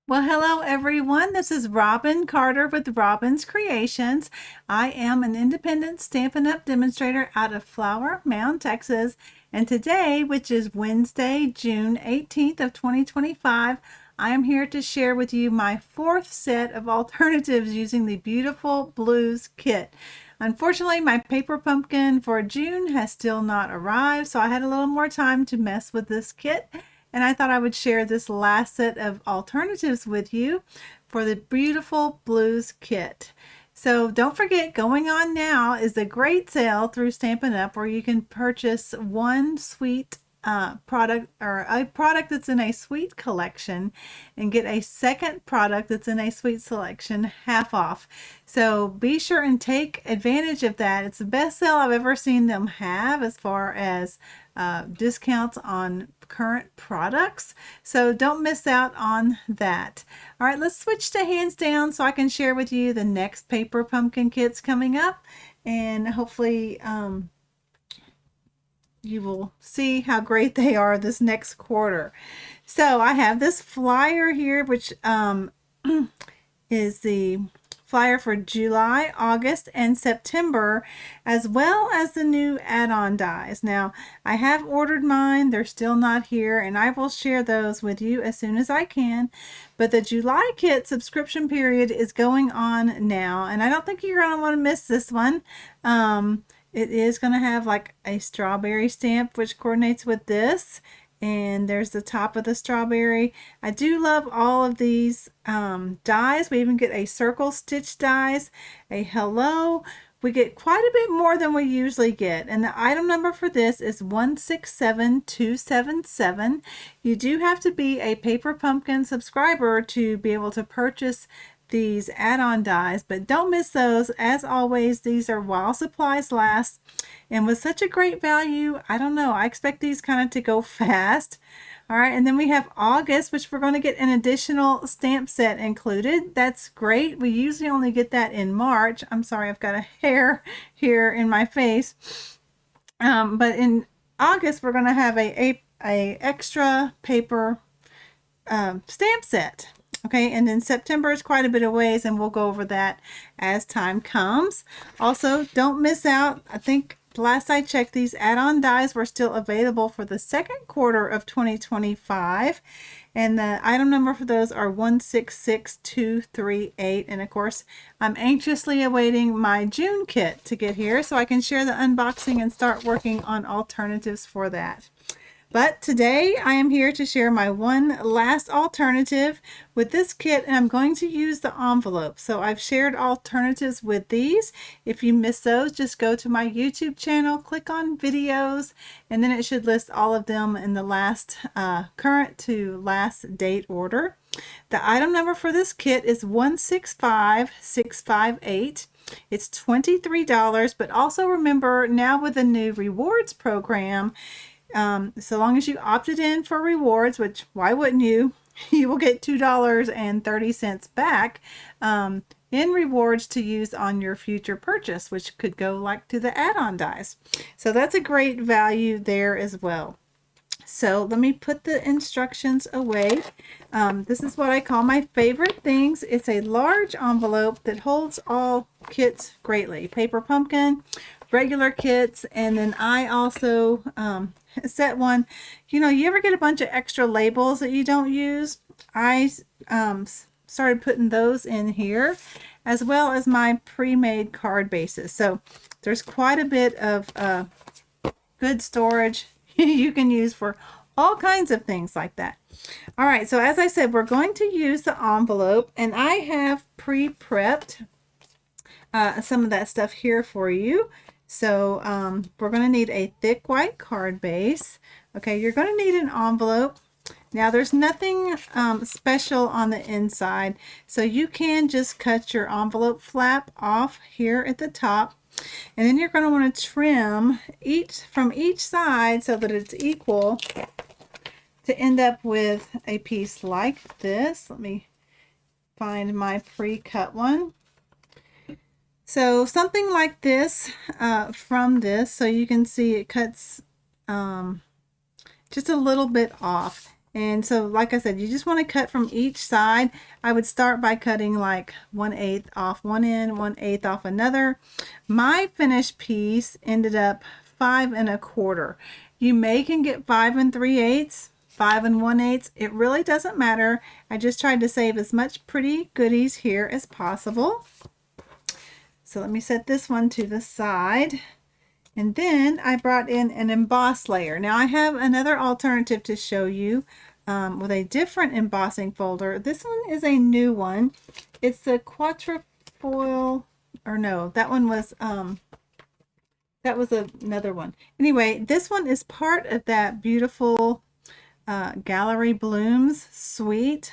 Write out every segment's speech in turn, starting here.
Well, hello everyone. This is Robin Carter with Robin's Creations. I am an independent Stampin' Up! Demonstrator out of Flower Mound, Texas. And today, which is Wednesday, June 18th of 2025, I am here to share with you my fourth set of alternatives using the Beautiful Blues kit. Unfortunately, my paper pumpkin for June has still not arrived, so I had a little more time to mess with this kit. And I thought I would share this last set of alternatives with you for the Beautiful Blues kit. So don't forget, going on now is a great sale through Stampin' Up! Where you can purchase one sweet product or a product that's in a sweet collection and get a second product that's in a sweet selection half off. So be sure and take advantage of that. It's the best sale I've ever seen them have as far as discounts on current products. So don't miss out on that. All right, let's switch to hands down so I can share with you the next paper pumpkin kits coming up, and hopefully you will see how great they are this next quarter. So I have this flyer here, which is the flyer for July, August, and September, as well as the new add-on dies. Now, I have ordered mine. They're still not here, and I will share those with you as soon as I can. But the July kit subscription period is going on now, and I don't think you're going to want to miss this one. It is going to have like a strawberry stamp, which coordinates with this. And there's the top of the strawberry. I do love all of these dies. We even get a circle stitch dies, a hello. We get quite a bit more than we usually get. And the item number for this is 167277. You do have to be a Paper Pumpkin subscriber to be able to purchase these add-on dies, but don't miss those. As always, these are while supplies last, and with such a great value, I don't know, I expect these kind of to go fast. All right, and then we have August, which we're going to get an additional stamp set included. That's great. We usually only get that in March. I'm sorry, I've got a hair here in my face. But in August, we're going to have a extra paper stamp set. Okay, and then September is quite a bit of ways, and we'll go over that as time comes. Also, don't miss out. I think last I checked, these add-on dies were still available for the second quarter of 2025. And the item number for those are 166238. And of course, I'm anxiously awaiting my June kit to get here so I can share the unboxing and start working on alternatives for that. But today I am here to share my one last alternative with this kit, and I'm going to use the envelope. So I've shared alternatives with these. If you miss those, just go to my YouTube channel, click on videos, and then it should list all of them in the last current to last date order. The item number for this kit is 165658. It's $23, but also remember, now with the new rewards program, so long as you opted in for rewards, which why wouldn't you? You will get $2.30 back in rewards to use on your future purchase, which could go like to the add-on dies. So that's a great value there as well. So let me put the instructions away. This is what I call my favorite things. It's a large envelope that holds all kits greatly. Paper Pumpkin, regular kits, and then I also set one. You know, you ever get a bunch of extra labels that you don't use? I started putting those in here, as well as my pre-made card bases. So there's quite a bit of good storage you can use for all kinds of things like that. All right, so as I said, we're going to use the envelope, and I have pre-prepped some of that stuff here for you. So we're going to need a thick white card base. Okay, you're going to need an envelope. Now there's nothing special on the inside, so you can just cut your envelope flap off here at the top, and then you're going to want to trim from each side so that it's equal to end up with a piece like this. Let me find my pre-cut one. So something like this from this, so you can see it cuts just a little bit off. And so, like I said, you just want to cut from each side. I would start by cutting like 1/8 off one end, 1/8 off another. My finished piece ended up 5 1/4. You can get 5 3/8, 5 1/8. It really doesn't matter. I just tried to save as much pretty goodies here as possible. So let me set this one to the side. And then I brought in an emboss layer. Now I have another alternative to show you with a different embossing folder. This one is a new one. It's the quatrefoil, or no, that one was that was another one. Anyway, this one is part of that beautiful Gallery Blooms suite.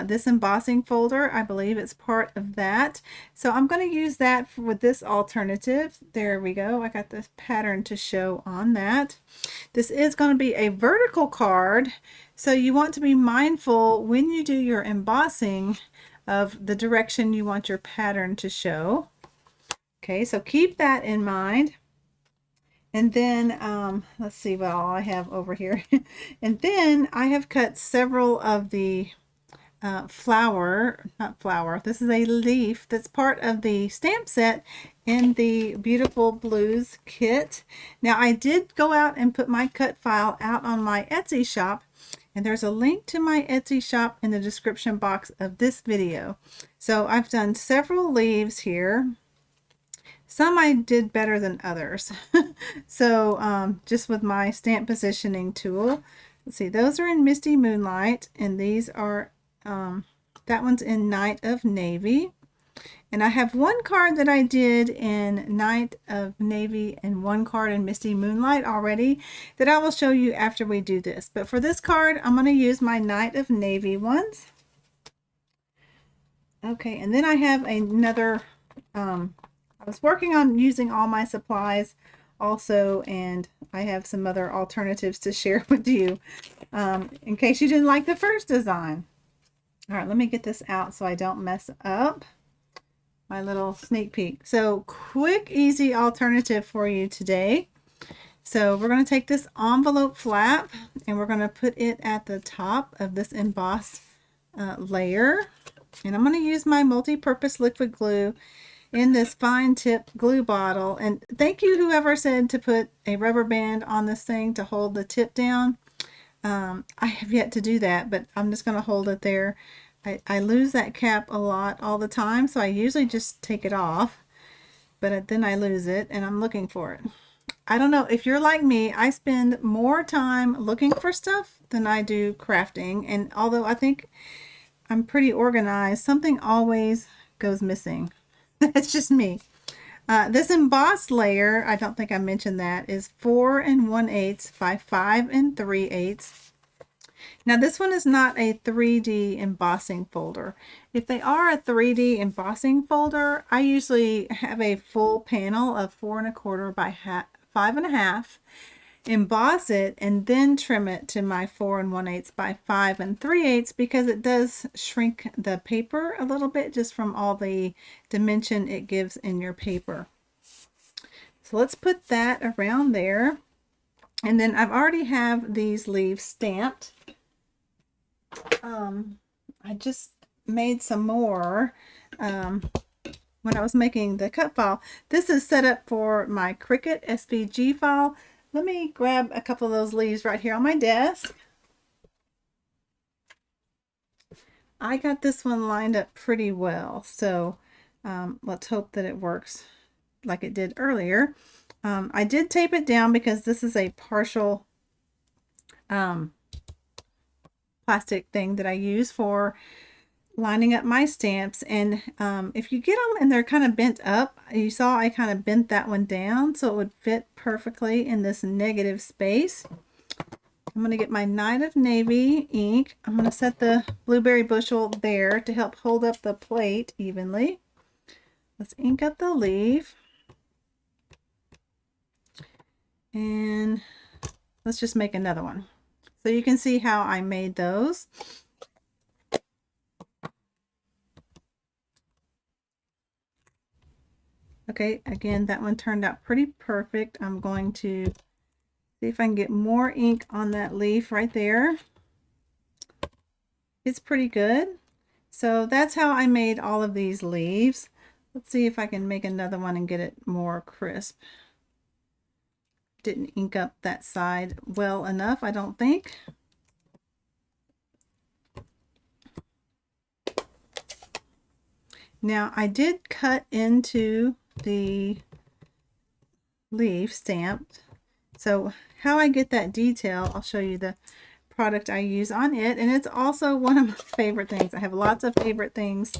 This embossing folder, I believe it's part of that. So I'm going to use that with this alternative. There we go. I got this pattern to show on that. This is going to be a vertical card, so you want to be mindful when you do your embossing of the direction you want your pattern to show. Okay, so keep that in mind. And then let's see what all I have over here. And then I have cut several of the not flower, this is a leaf that's part of the stamp set in the Beautiful Blues kit. Now I did go out and put my cut file out on my Etsy shop, and there's a link to my Etsy shop in the description box of this video. So I've done several leaves here. Some I did better than others. So just with my stamp positioning tool, let's see, those are in Misty Moonlight, and these are that one's in Night of Navy. And I have one card that I did in Night of Navy and one card in Misty Moonlight already that I will show you after we do this. But for this card, I'm going to use my Night of Navy ones. Okay, and then I have another, I was working on using all my supplies also, and I have some other alternatives to share with you in case you didn't like the first design. All right, let me get this out so I don't mess up my little sneak peek. So quick, easy alternative for you today. So we're going to take this envelope flap and we're going to put it at the top of this emboss layer. And I'm going to use my multi-purpose liquid glue in this fine tip glue bottle. And thank you whoever said to put a rubber band on this thing to hold the tip down. I have yet to do that, but I'm just going to hold it there. I lose that cap a lot all the time, so I usually just take it off, but then I lose it and I'm looking for it. I don't know if you're like me, I spend more time looking for stuff than I do crafting, and although I think I'm pretty organized, something always goes missing. That's just me. This embossed layer, I don't think I mentioned that, is 4 1/8 by 5 3/8. Now this one is not a 3D embossing folder. If they are a 3D embossing folder, I usually have a full panel of 4 1/4 by 5 1/2, emboss it, and then trim it to my 4 1/8 by 5 3/8 because it does shrink the paper a little bit just from all the dimension it gives in your paper. So let's put that around there. And then I've already have these leaves stamped. I just made some more when I was making the cut file. This is set up for my Cricut SVG file. Let me grab a couple of those leaves right here on my desk. I got this one lined up pretty well, so let's hope that it works like it did earlier. I did tape it down because this is a partial plastic thing that I use for lining up my stamps, and if you get them and they're kind of bent up, you saw I kind of bent that one down so it would fit perfectly in this negative space. I'm going to get my Night of Navy ink. I'm going to set the blueberry bushel there to help hold up the plate evenly. Let's ink up the leaf. And let's just make another one. So you can see how I made those. Okay, again, that one turned out pretty perfect. I'm going to see if I can get more ink on that leaf right there. It's pretty good. So that's how I made all of these leaves. Let's see if I can make another one and get it more crisp. Didn't ink up that side well enough, I don't think. Now I did cut into the leaf stamped. So how I get that detail, I'll show you the product I use on it. And it's also one of my favorite things. I have lots of favorite things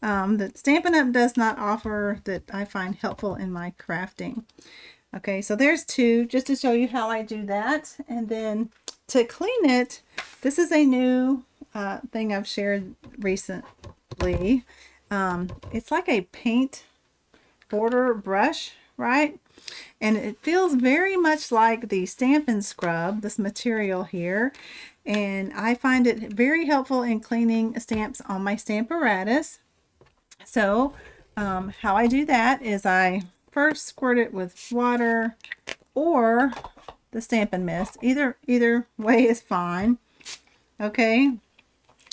that Stampin' Up! Does not offer that I find helpful in my crafting. Okay, so there's two, just to show you how I do that. And then to clean it, this is a new thing I've shared recently. It's like a paint border brush, right? And it feels very much like the Stampin' Scrub, this material here. And I find it very helpful in cleaning stamps on my Stamparatus. So how I do that is I first squirt it with water or the Stampin' Mist. Either way is fine. Okay.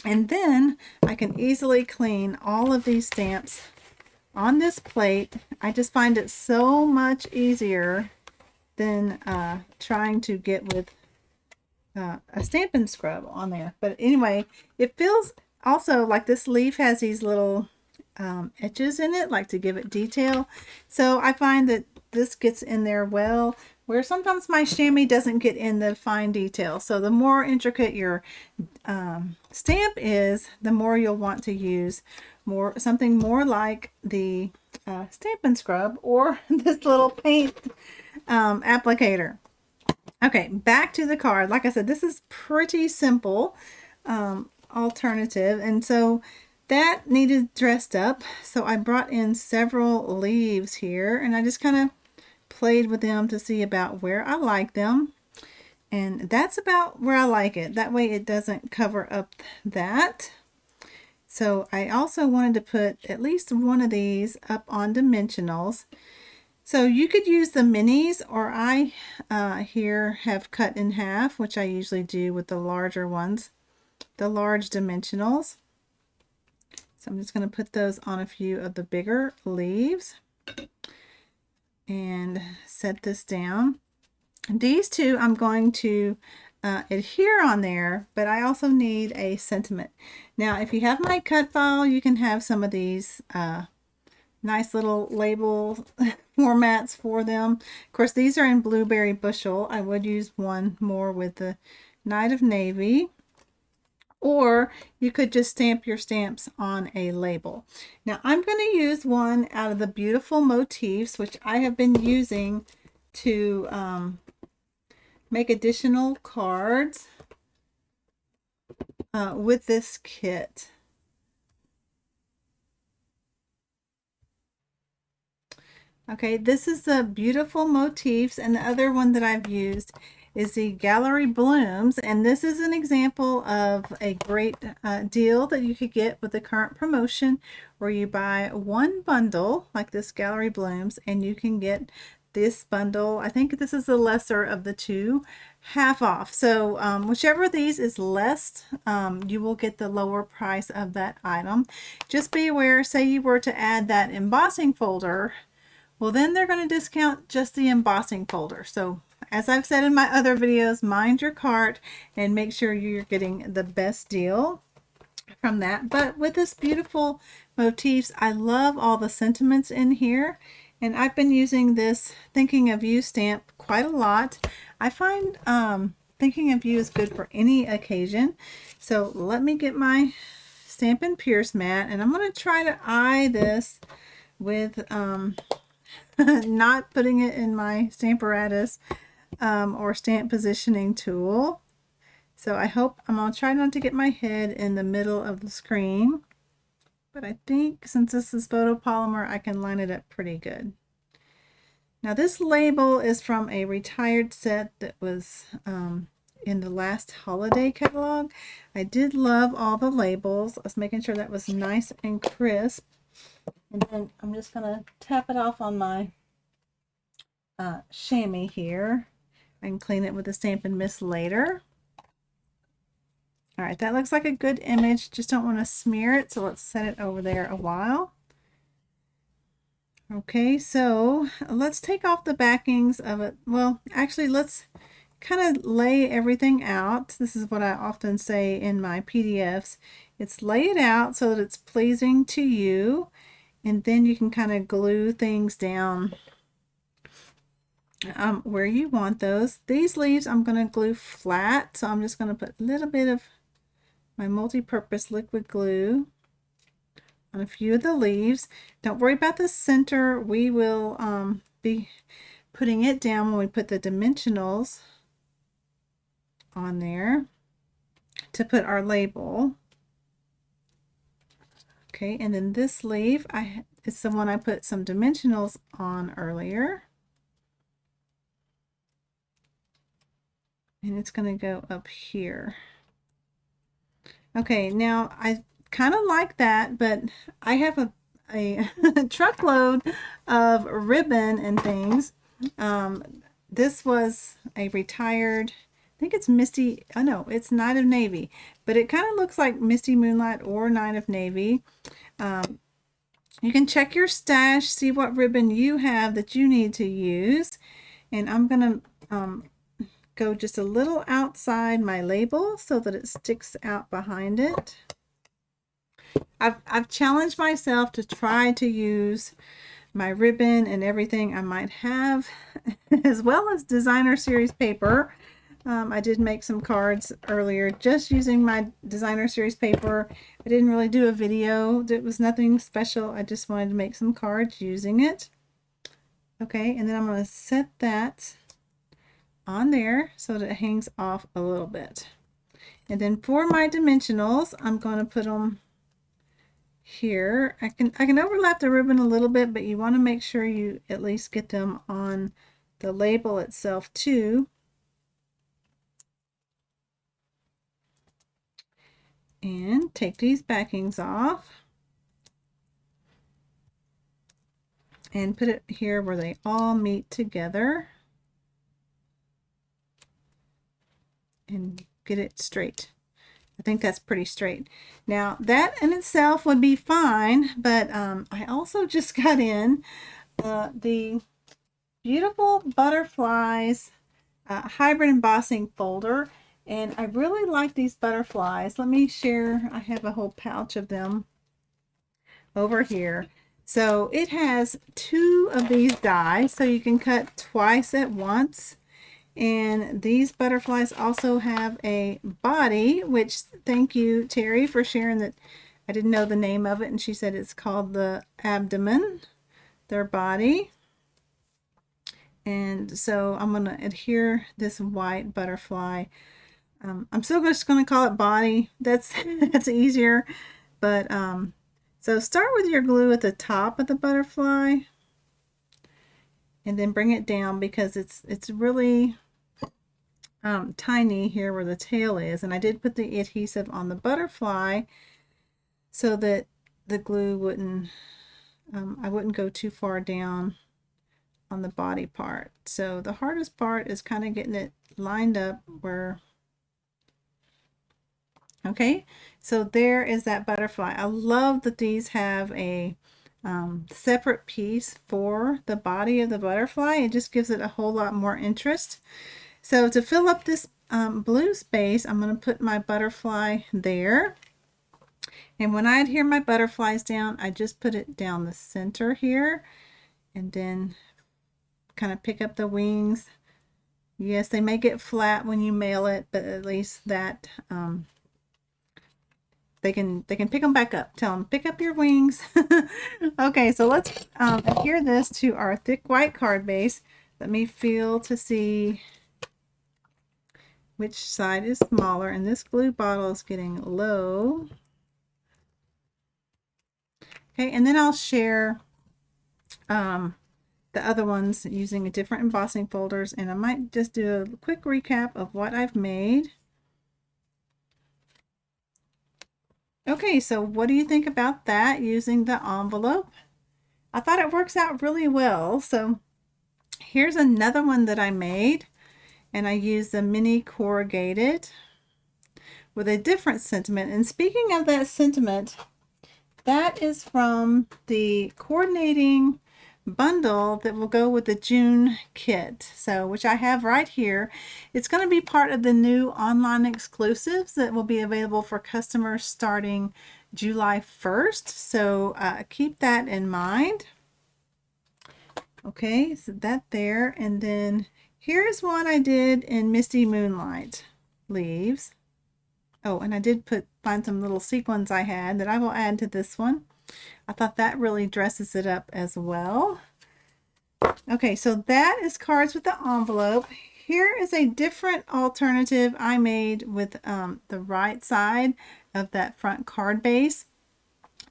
And then I can easily clean all of these stamps on this plate. I just find it so much easier than trying to get with a Stampin' Scrub on there. But anyway, it feels also like this leaf has these little edges in it, like to give it detail. So I find that this gets in there well, where sometimes my chamois doesn't get in the fine detail. So the more intricate your stamp is, the more you'll want to use something more like the Stampin' Scrub or this little paint applicator. Okay, back to the card. Like I said, this is pretty simple alternative. And so that needed dressed up. So I brought in several leaves here and I just kind of played with them to see about where I like them. And that's about where I like it. That way it doesn't cover up that. So I also wanted to put at least one of these up on dimensionals. So you could use the minis, or I here have cut in half, which I usually do with the larger ones, the large dimensionals. So I'm just going to put those on a few of the bigger leaves and set this down. These two I'm going to adhere on there, but I also need a sentiment. Now, if you have my cut file, you can have some of these nice little label formats for them. Of course, these are in Blueberry Bushel. I would use one more with the Night of Navy. Or you could just stamp your stamps on a label. Now, I'm going to use one out of the Beautiful Motifs, which I have been using to make additional cards with this kit. Okay, this is the Beautiful Motifs, and the other one that I've used is the Gallery Blooms, and this is an example of a great deal that you could get with the current promotion, where you buy one bundle like this Gallery Blooms and you can get this bundle. I think this is the lesser of the two, half off. So whichever of these is less, you will get the lower price of that item. Just be aware, say you were to add that embossing folder, well, then they're going to discount just the embossing folder. So as I've said in my other videos, mind your cart and make sure you're getting the best deal from that. But with this Beautiful Motifs, I love all the sentiments in here. And I've been using this Thinking of You stamp quite a lot. I find Thinking of You is good for any occasion. So let me get my Stampin' Pierce mat, and I'm going to try to eye this with not putting it in my Stamparatus or stamp positioning tool. So I'm going to try not to get my head in the middle of the screen. But I think since this is photopolymer, I can line it up pretty good. Now this label is from a retired set that was in the last holiday catalog. I did love all the labels. I was making sure that was nice and crisp. And then I'm just going to tap it off on my chamois here. I can clean it with a Stampin' Mist later. All right, that looks like a good image. Just don't want to smear it, so let's set it over there a while. Okay, so let's take off the backings of it. Well, actually, let's kind of lay everything out. This is what I often say in my PDFs. It's lay it out so that it's pleasing to you, and then you can kind of glue things down where you want those. These leaves I'm going to glue flat, so I'm just going to put a little bit of my multi-purpose liquid glue on a few of the leaves. Don't worry about the center. We will be putting it down when we put the dimensionals on there to put our label. Okay, and then this leaf, it's the one I put some dimensionals on earlier. And it's going to go up here. Okay, now I kind of like that, but I have a truckload of ribbon and things. This was a retired, I think it's Misty, oh no, it's Night of Navy, but it kind of looks like Misty Moonlight or Night of Navy. You can check your stash, see what ribbon you have that you need to use. And I'm going to go just a little outside my label so that it sticks out behind it. I've challenged myself to try to use my ribbon and everything I might have, as well as designer series paper. I did make some cards earlier just using my designer series paper. I didn't really do a video. It was nothing special. I just wanted to make some cards using it. Okay, and then I'm going to set that on there so that it hangs off a little bit. And then for my dimensionals, I'm going to put them here. I can overlap the ribbon a little bit, but you want to make sure you at least get them on the label itself too. And take these backings off and put it here where they all meet together and get it straight. I think that's pretty straight. Now that in itself would be fine, but I also just got in the beautiful butterflies hybrid embossing folder, and I really like these butterflies. Let me share. I have a whole pouch of them over here. So it has 2 of these dies, so you can cut twice at once. And these butterflies also have a body, which thank you, Terry, for sharing that. I didn't know the name of it, and she said it's called the abdomen, their body. And so I'm going to adhere this white butterfly. I'm still just going to call it body. That's that's easier. But so start with your glue at the top of the butterfly, and then bring it down because it's really tiny here where the tail is. And I did put the adhesive on the butterfly so that the glue wouldn't, I wouldn't go too far down on the body part. So the hardest part is kind of getting it lined up where, okay, so there is that butterfly. I love that these have a separate piece for the body of the butterfly. It just gives it a whole lot more interest. So to fill up this blue space, I'm going to put my butterfly there. And when I adhere my butterflies down, I just put it down the center here and then kind of pick up the wings. Yes, they may get flat when you mail it, but at least that they can pick them back up. Tell them, pick up your wings. Okay, so let's adhere this to our thick white card base. Let me feel to see which side is smaller, and this glue bottle is getting low. Okay, and then I'll share the other ones using different embossing folders, and I might just do a quick recap of what I've made. Okay, so what do you think about that using the envelope? I thought it works out really well. So here's another one that I made, and I used the mini corrugated. with a different sentiment. And speaking of that sentiment, that is from the coordinating bundle that will go with the June kit, so which I have right here. It's going to be part of the new online exclusives that will be available for customers starting July 1st, so keep that in mind. Okay, so that there, and then here's one I did in Misty Moonlight leaves. Oh, and I did find some little sequins I had that I will add to this one. I thought that really dresses it up as well. Okay, so that is cards with the envelope. Here is a different alternative I made with the right side of that front card base.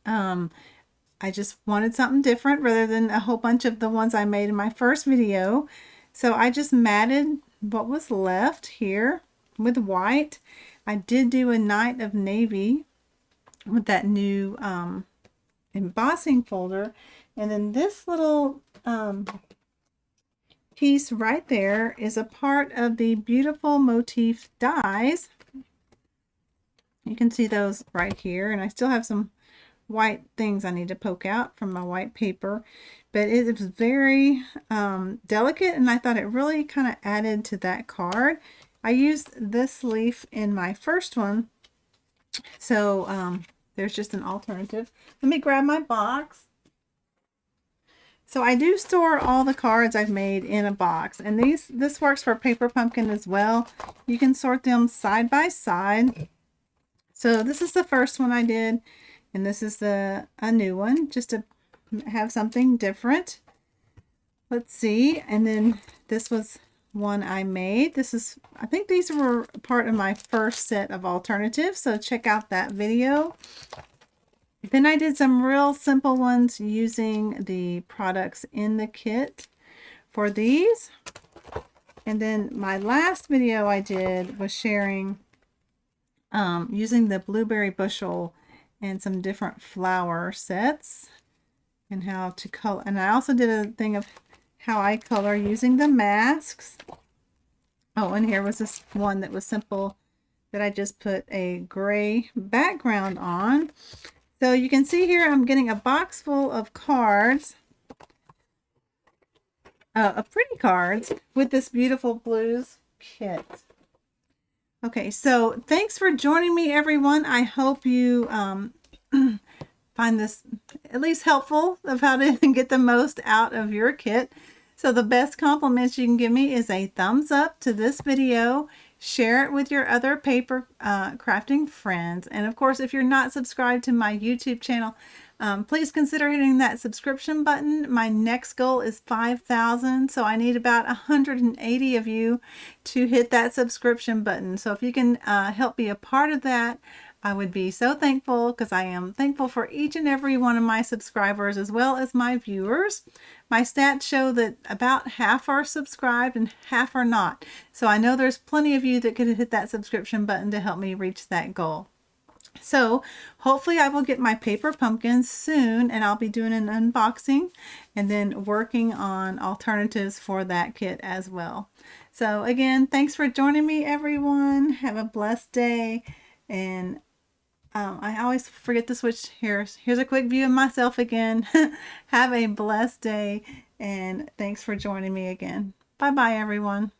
I just wanted something different rather than a whole bunch of the ones I made in my first video. So I just matted what was left here with white. I did do a Night of Navy with that new embossing folder. And then this little piece right there is a part of the Beautiful Motif dies. You can see those right here. And I still have some white things I need to poke out from my white paper, but it was very delicate, and I thought it really kind of added to that card. I used this leaf in my first one, so there's just an alternative. Let me grab my box. So I do store all the cards I've made in a box, and this works for Paper Pumpkin as well. You can sort them side by side. So this is the first one I did, and this is a new one, just to have something different. Let's see. And then this was one I made. I think these were part of my first set of alternatives, so check out that video. Then I did some real simple ones using the products in the kit for these. And then my last video I did was sharing using the blueberry bushel and some different flower sets and how to color. And I also did a thing of how I color using the masks. Oh, and here was this one that was simple that I just put a gray background on. So you can see here I'm getting a box full of cards, of pretty cards with this beautiful blues kit. Okay, so thanks for joining me, everyone. I hope you find this at least helpful of how to get the most out of your kit. So the best compliments you can give me is a thumbs up to this video. Share it with your other paper crafting friends. And of course, if you're not subscribed to my YouTube channel, please consider hitting that subscription button. My next goal is 5,000, so I need about 180 of you to hit that subscription button. So if you can help be a part of that, I would be so thankful, because I am thankful for each and every one of my subscribers as well as my viewers. My stats show that about half are subscribed and half are not. So I know there's plenty of you that could hit that subscription button to help me reach that goal. So hopefully I will get my paper pumpkins soon, and I'll be doing an unboxing and then working on alternatives for that kit as well. So again, thanks for joining me, everyone. Have a blessed day. And I always forget to switch. Here's a quick view of myself again. Have a blessed day, and thanks for joining me again. Bye bye, everyone.